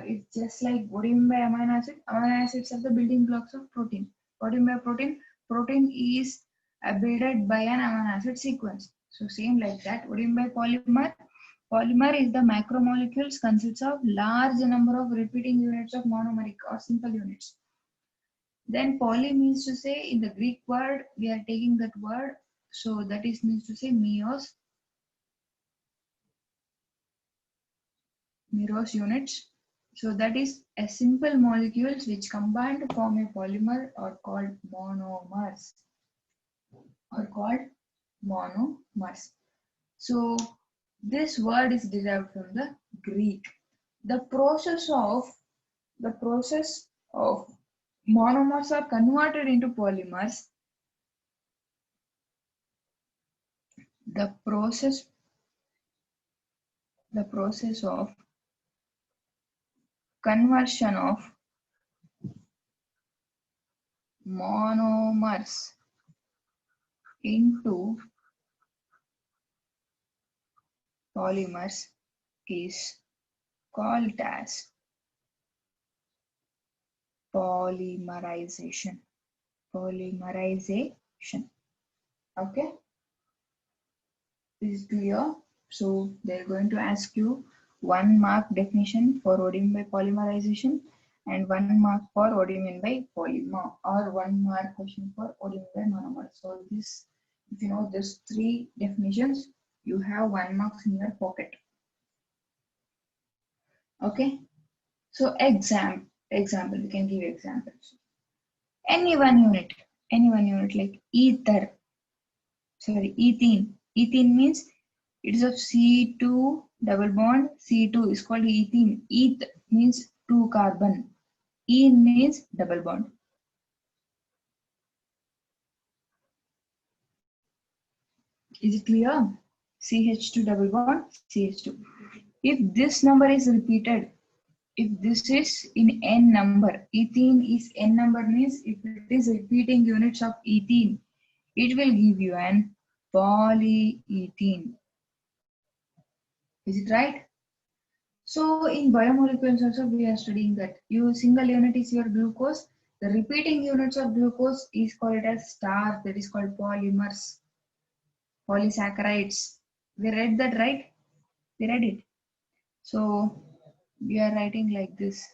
It's just like what do you mean by amino acid? Amino acids are the building blocks of protein. What do you mean by protein? Protein is built by an amino acid sequence. So same like that. What do you mean by polymer? Polymer is the macromolecules consists of large number of repeating units of monomeric or simple units. Then poly means to say in the Greek word, we are taking that word. So that is means to say meros units. So that is a simple molecules which combine to form a polymer are called monomers. So this word is derived from the Greek. The process of monomers are converted into polymers. The process of conversion of monomers into polymers is called as polymerization. Okay, this is clear. So they're going to ask you 1 mark definition for what do you mean by polymerization and 1 mark for what do you mean by polymer, or 1 mark question for what do you mean by monomer. So this, if you know these 3 definitions, you have 1 marks in your pocket. Okay, so example, we can give examples. Any one unit like ethene. Ethene means it is of C2 double bond. C2 is called ethene. Eth means 2 carbon. En means double bond. Is it clear? CH2 double bond, CH2. If this number is repeated, if this is in n number, ethene is n number means if it is repeating units of ethene, it will give you an polyethene. Is it right? So in biomolecules also we are studying that your single unit is your glucose. The repeating units of glucose is called as starch, that is called polymers, polysaccharides. We read that, right? We read it. So we are writing like this.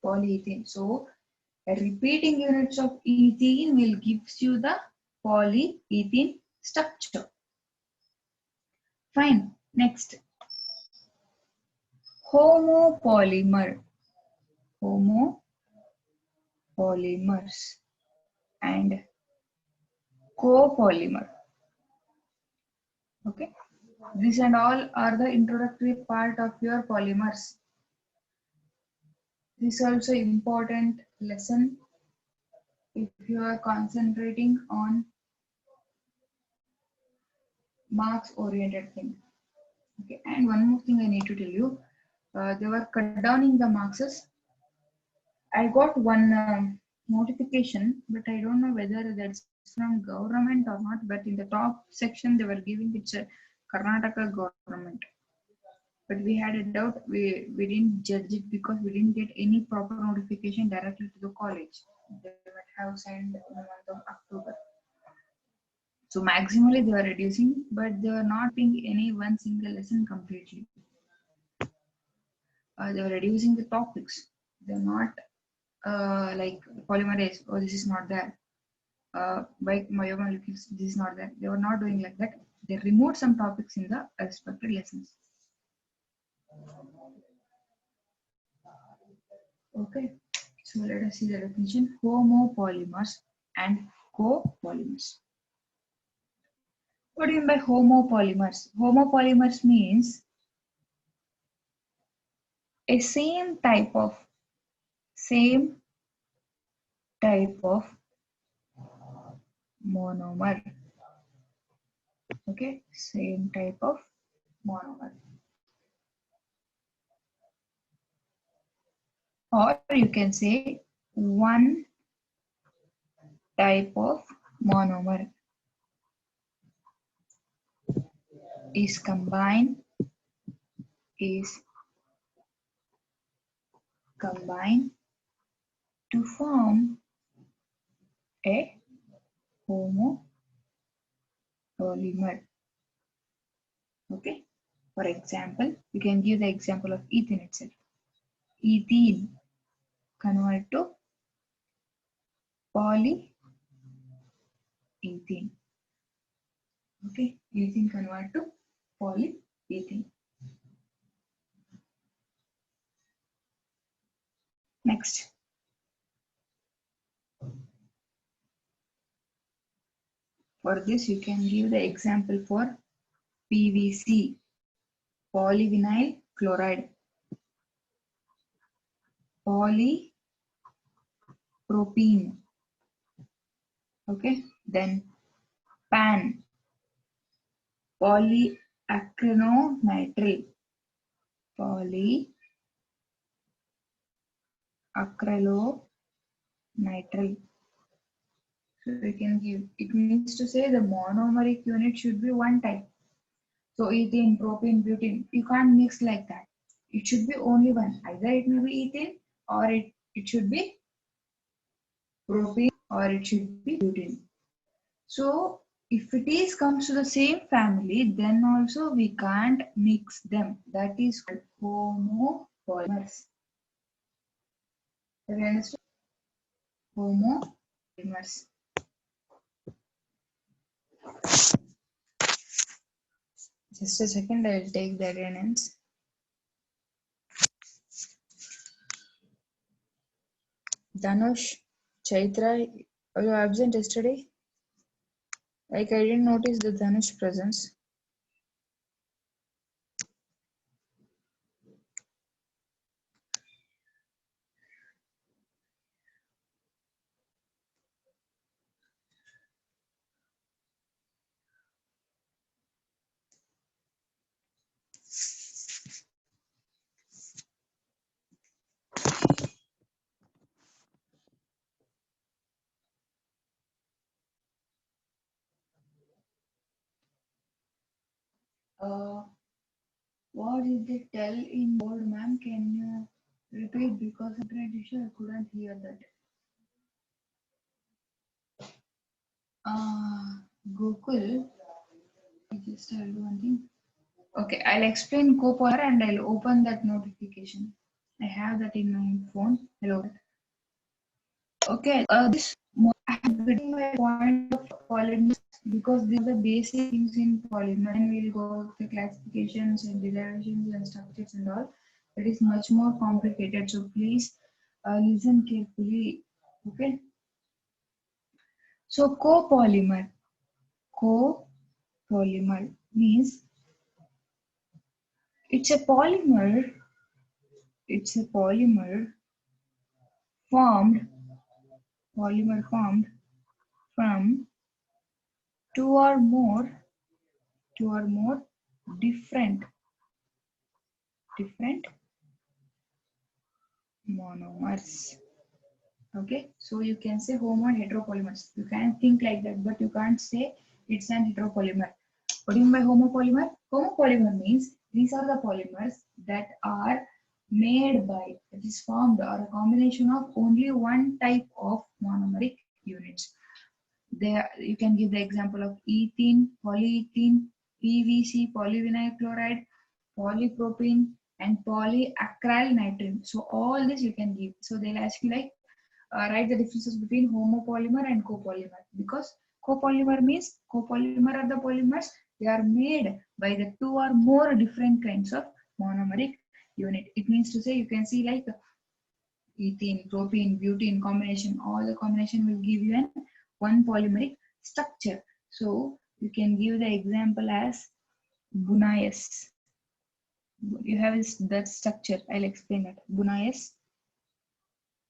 Polyethene. So repeating units of ethene will gives you the polyethene structure. Fine. Next. Homopolymers and copolymer. Okay, these and all are the introductory part of your polymers. This is also important lesson if you are concentrating on marks oriented thing. Okay, and one more thing I need to tell you, they were cut down in the marks. I got one notification, but I don't know whether that's from government or not, but in the top section they were giving it's a Karnataka government. But we had a doubt, we didn't judge it because we didn't get any proper notification directly to the college. They might have signed in the month of October. So maximally they were reducing, but they were not being any one single lesson completely. They were reducing the topics. They're not like polymerase, oh this is not there. Biomolecules, this is not there. They were not doing like that. They removed some topics in the respective lessons. Okay, so let us see the definition. Homopolymers and copolymers. What do you mean by homopolymers? Homopolymers means a same type of monomer. Okay, same type of monomer. Or you can say one type of monomer. is combined to form a homopolymer. Okay. For example, you can give the example of ethene itself. Ethene convert to polyethene. Okay, ethene convert to polyethene. Next. For this, you can give the example for PVC, polyvinyl chloride, polypropene. Okay, then PAN, polyacrylonitrile, polyacrylonitrile. So we can give, it means to say the monomeric unit should be one type. So ethane, propane, butane, you can't mix like that. It should be only one. Either it may be ethane or it should be propane or it should be butane. So if it is comes to the same family, then also we can't mix them. That is called homopolymers. Have you understood? Homopolymers. Just a second, I will take the attendance. Dhanush, Chaitra, are you absent yesterday? Like I didn't notice the Dhanush presence. What did they tell in board, ma'am? Can you repeat? Because I'm pretty sure I couldn't hear that. Gokul, I'll do one thing. Okay, I'll explain copolymer and I'll open that notification. I have that in my phone. Hello. Okay, I am getting my point of polymers because these are the basic things in polymer, and we'll go to classifications and derivations and structures and all. It is much more complicated, so please listen carefully. Okay. So copolymer means it's a polymer formed from two or more different monomers. Okay, so you can say homo and heteropolymers. You can think like that, but you can't say it's an heteropolymer. What do you mean by homopolymer? Homopolymer means these are the polymers that are made by, that is formed, or a combination of only one type of monomeric units. There, you can give the example of ethene, polyethene, PVC, polyvinyl chloride, polypropene, and polyacrylonitrile. So all this you can give. So they'll ask you like, write the differences between homopolymer and copolymer, because copolymer means copolymer are the polymers, they are made by the two or more different kinds of monomeric unit. It means to say, you can see like ethene, propene, butene combination, all the combination will give you an one polymeric structure. So you can give the example as Bunaeus. You have that structure. I'll explain that. Bunaeus.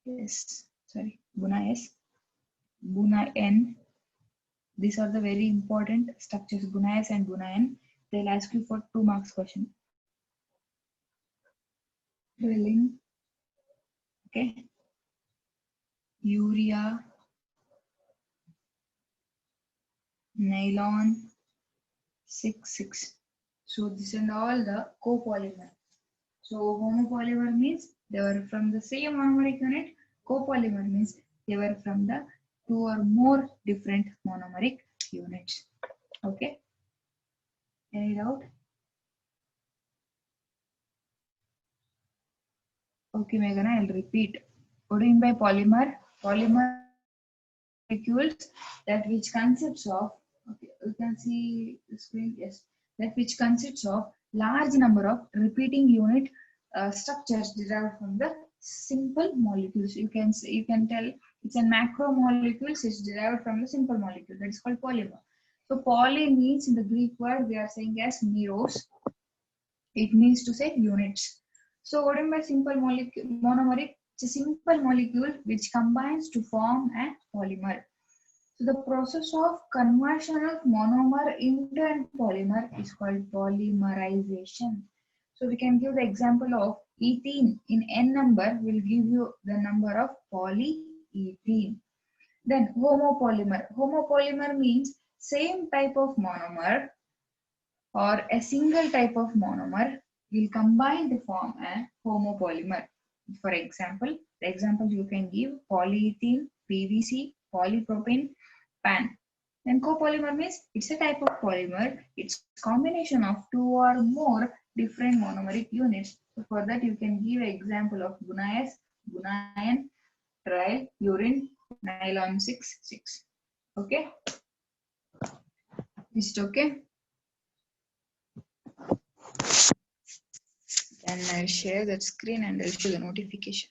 Yes, sorry, Bunaeus. Bunaen. These are the very important structures, Bunaeus and Bunaen. They'll ask you for 2 marks question. Drilling, okay, urea, nylon 6,6. So this and all the copolymer. So homopolymer means they were from the same monomeric unit. Copolymer means they were from the two or more different monomeric units. Okay. Any doubt? Okay, Meghana, I'll repeat. What do you mean by polymer? Polymer molecules that which consists of, okay, you can see the screen, yes, that which consists of large number of repeating unit structures derived from the simple molecules. You can say, you can tell it's a macromolecules is derived from the simple molecule, that is called polymer. So poly means, in the Greek word we are saying as meros, it means to say units. So what do you mean by simple molecule? Monomeric, it's a simple molecule which combines to form a polymer. So the process of conversion of monomer into a polymer is called polymerization. So we can give the example of ethene in n number will give you the number of polyethene. Then homopolymer. Homopolymer means same type of monomer or a single type of monomer will combine to form a homopolymer. For example, the examples you can give polyethylene, PVC, polypropylene, PAN. Then copolymer means it's a type of polymer. It's combination of two or more different monomeric units. So for that you can give an example of guanase, guanine, trial, urine, nylon 6,6. Okay? Is it okay? And I'll share that screen and I'll show the notification.